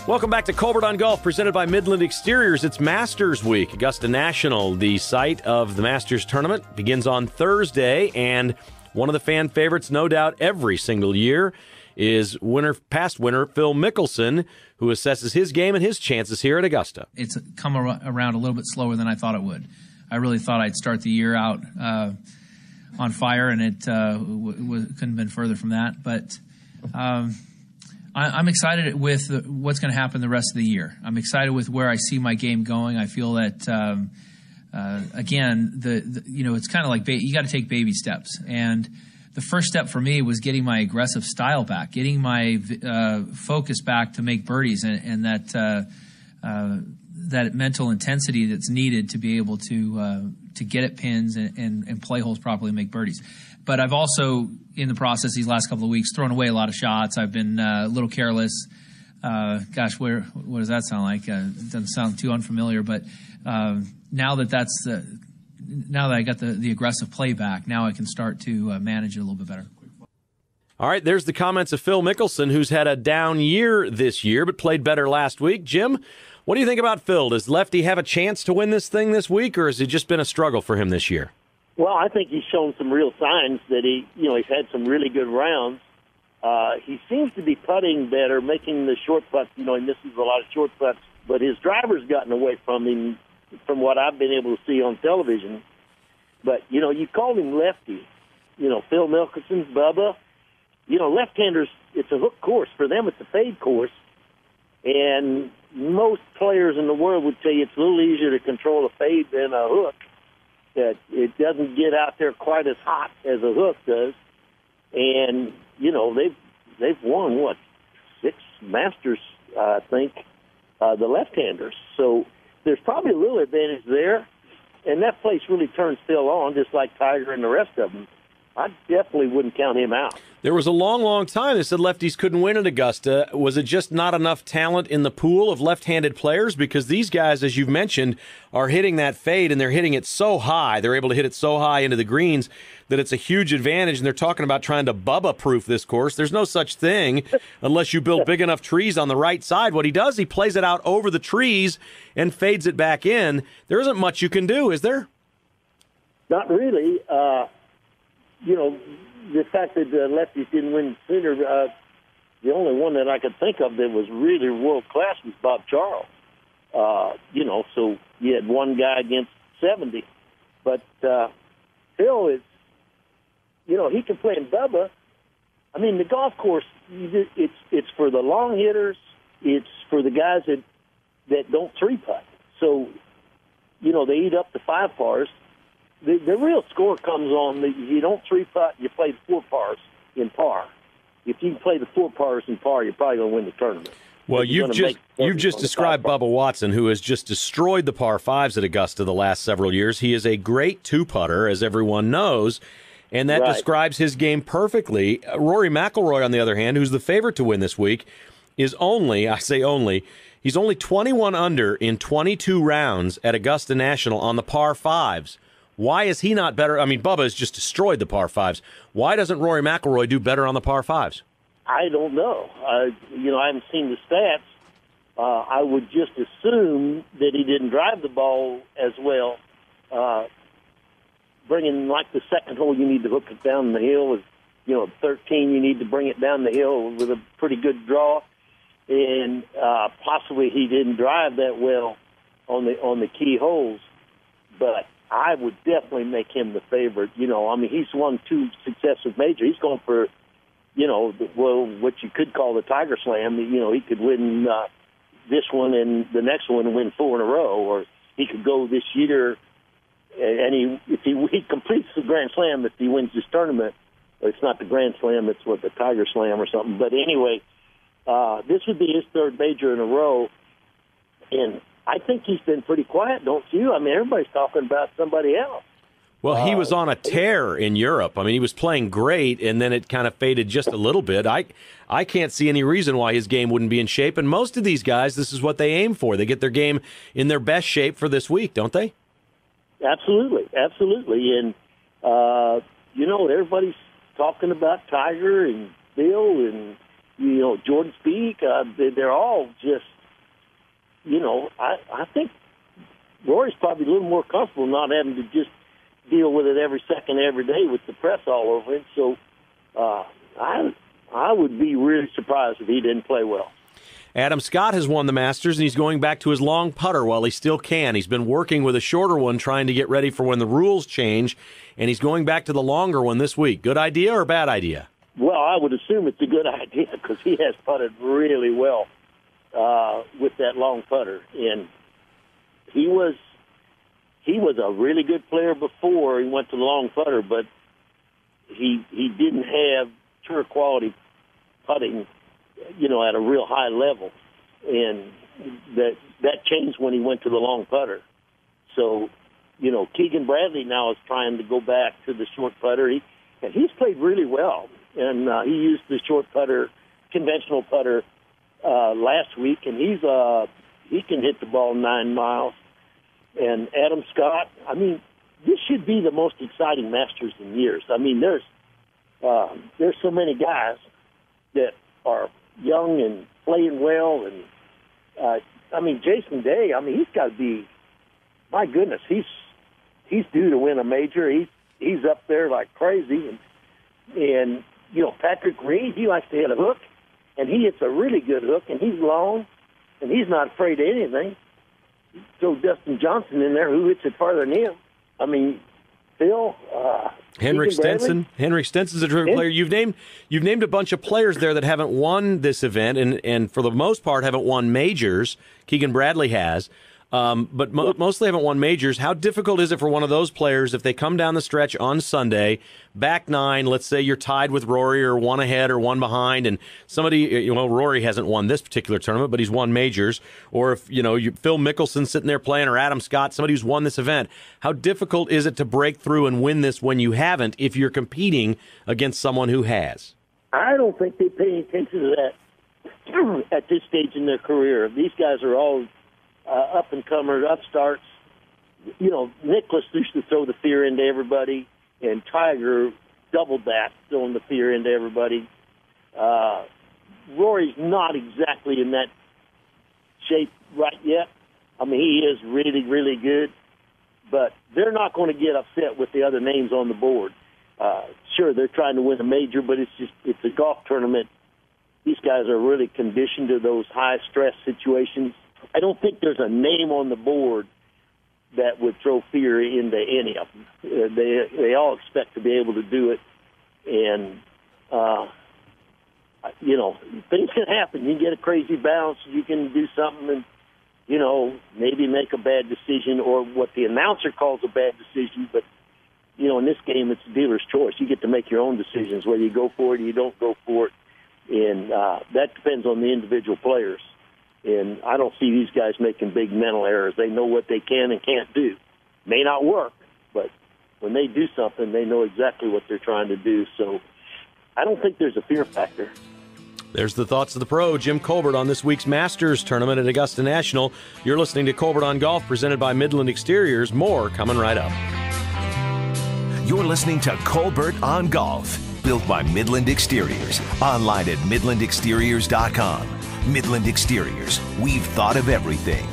Welcome back to Colbert on Golf, presented by Midland Exteriors. It's Masters Week. Augusta National, the site of the Masters tournament, begins on Thursday, and one of the fan favorites, no doubt, every single year is past winner Phil Mickelson, who assesses his game and his chances here at Augusta. It's come around a little bit slower than I thought it would. I really thought I'd start the year out on fire, and it couldn't have been further from that. But I'm excited with what's going to happen the rest of the year. I'm excited with where I see my game going. I feel that, again, it's kind of like you got to take baby steps. And the first step for me was getting my aggressive style back, getting my focus back to make birdies, and that mental intensity that's needed to be able to get at pins and play holes properly and make birdies. But I've also, in the process these last couple of weeks, thrown away a lot of shots. I've been a little careless. What does that sound like? It doesn't sound too unfamiliar, but now that I got the aggressive play back, now I can start to manage it a little bit better. All right, there's the comments of Phil Mickelson, who's had a down year this year, but played better last week. Jim, what do you think about Phil? Does Lefty have a chance to win this thing this week, or has it just been a struggle for him this year? Well, I think he's shown some real signs that he's had some really good rounds. He seems to be putting better, making the short putts. He misses a lot of short putts, but his driver's gotten away from him, from what I've been able to see on television. But, you called him lefty. Phil Mickelson, Bubba. Left-handers, it's a hook course. For them, it's a fade course. And most players in the world would tell you it's a little easier to control a fade than a hook. That it doesn't get out there quite as hot as a hook does. And, they've won, 6 Masters, I think, the left-handers. So there's probably a little advantage there. And that place really turns Phil on, just like Tiger and the rest of them. I definitely wouldn't count him out. There was a long, long time they said lefties couldn't win at Augusta. Was it just not enough talent in the pool of left-handed players? Because these guys, as you've mentioned, are hitting that fade, and they're hitting it so high. They're able to hit it so high into the greens that it's a huge advantage, and they're talking about trying to Bubba-proof this course. There's no such thing unless you build big enough trees on the right side. What he does, he plays it out over the trees and fades it back in. There isn't much you can do, is there? Not really. The fact that the lefties didn't win sooner, the only one that I could think of that was really world-class was Bob Charles. So you had one guy against 70. But Phil is, he can play in Bubba. I mean, the golf course, it's for the long hitters. It's for the guys that don't three-putt. So, they eat up the 5 pars. The real score comes on you don't 3-putt, you play the 4 pars in par. If you play the 4 pars in par, you're probably going to win the tournament. Well, you've just described Bubba Watson, who has just destroyed the par 5s at Augusta the last several years. He is a great 2-putter, as everyone knows, and that describes his game perfectly. Rory McIlroy, on the other hand, who's the favorite to win this week, is he's only 21 under in 22 rounds at Augusta National on the par 5s. Why is he not better? I mean, Bubba has just destroyed the par 5s. Why doesn't Rory McIlroy do better on the par 5s? I don't know. I haven't seen the stats. I would just assume that he didn't drive the ball as well. Bringing like the second hole, you need to hook it down the hill. 13, you need to bring it down the hill with a pretty good draw. And possibly he didn't drive that well on the key holes. But I would definitely make him the favorite. He's won 2 successive majors. He's going for, what you could call the Tiger Slam. He could win this one and the next one and win 4 in a row, or he could go this year and if he completes the Grand Slam, if he wins this tournament. It's not the Grand Slam; it's the Tiger Slam or something. But anyway, this would be his 3rd major in a row, and I think he's been pretty quiet, don't you? I mean, everybody's talking about somebody else. Well, he was on a tear in Europe. I mean, he was playing great, and then it kind of faded just a little bit. I can't see any reason why his game wouldn't be in shape. And most of these guys, this is what they aim for. They get their game in their best shape for this week, don't they? Absolutely. And, everybody's talking about Tiger and Bill and, Jordan Spieth, they're all just, I think Rory's probably a little more comfortable not having to just deal with it every second, every day with the press all over him. So I would be really surprised if he didn't play well. Adam Scott has won the Masters, and he's going back to his long putter while he still can. He's been working with a shorter one, trying to get ready for when the rules change, and he's going back to the longer one this week. Good idea or bad idea? Well, I would assume it's a good idea because he has putted really well with that long putter, and he was a really good player before he went to the long putter, but he didn't have tour quality putting, at a real high level, and that changed when he went to the long putter. So, Keegan Bradley now is trying to go back to the short putter. He's played really well, and he used the short putter, conventional putter last week, and he can hit the ball 9 miles. And Adam Scott, this should be the most exciting Masters in years. There's so many guys that are young and playing well, and Jason Day, he's got to be, my goodness, he's due to win a major. He's up there like crazy, and Patrick Reed, he likes to hit a hook, and he hits a really good hook, and he's long, and he's not afraid of anything. Throw Dustin Johnson in there, who hits it farther than him. Phil, Henrik Stenson. Henrik Stenson's a terrific player. You've named a bunch of players there that haven't won this event, and for the most part haven't won majors. Keegan Bradley has, but mostly haven't won majors. How difficult is it for one of those players if they come down the stretch on Sunday, back 9, let's say you're tied with Rory or one ahead or one behind, and somebody, Rory hasn't won this particular tournament, but he's won majors, or if, Phil Mickelson sitting there playing, or Adam Scott, somebody who's won this event, how difficult is it to break through and win this when you haven't, if you're competing against someone who has? I don't think they pay attention to that at this stage in their career. These guys are all up-and-comers, upstarts. Nicklaus used to throw the fear into everybody, and Tiger doubled that, throwing the fear into everybody. Rory's not exactly in that shape right yet. He is really, really good, but they're not going to get upset with the other names on the board. Sure, they're trying to win a major, but it's a golf tournament. These guys are really conditioned to those high-stress situations. I don't think there's a name on the board that would throw fear into any of them. They all expect to be able to do it, and things can happen. You get a crazy bounce, you can do something, and maybe make a bad decision, or what the announcer calls a bad decision. But in this game, it's a dealer's choice. You get to make your own decisions whether you go for it or you don't go for it, and that depends on the individual players. And I don't see these guys making big mental errors. They know what they can and can't do. May not work, but when they do something, they know exactly what they're trying to do. So I don't think there's a fear factor. There's the thoughts of the pro, Jim Colbert, on this week's Masters tournament at Augusta National. You're listening to Colbert on Golf, presented by Midland Exteriors. More coming right up. You're listening to Colbert on Golf, built by Midland Exteriors. Online at midlandexteriors.com. Midland Exteriors, we've thought of everything.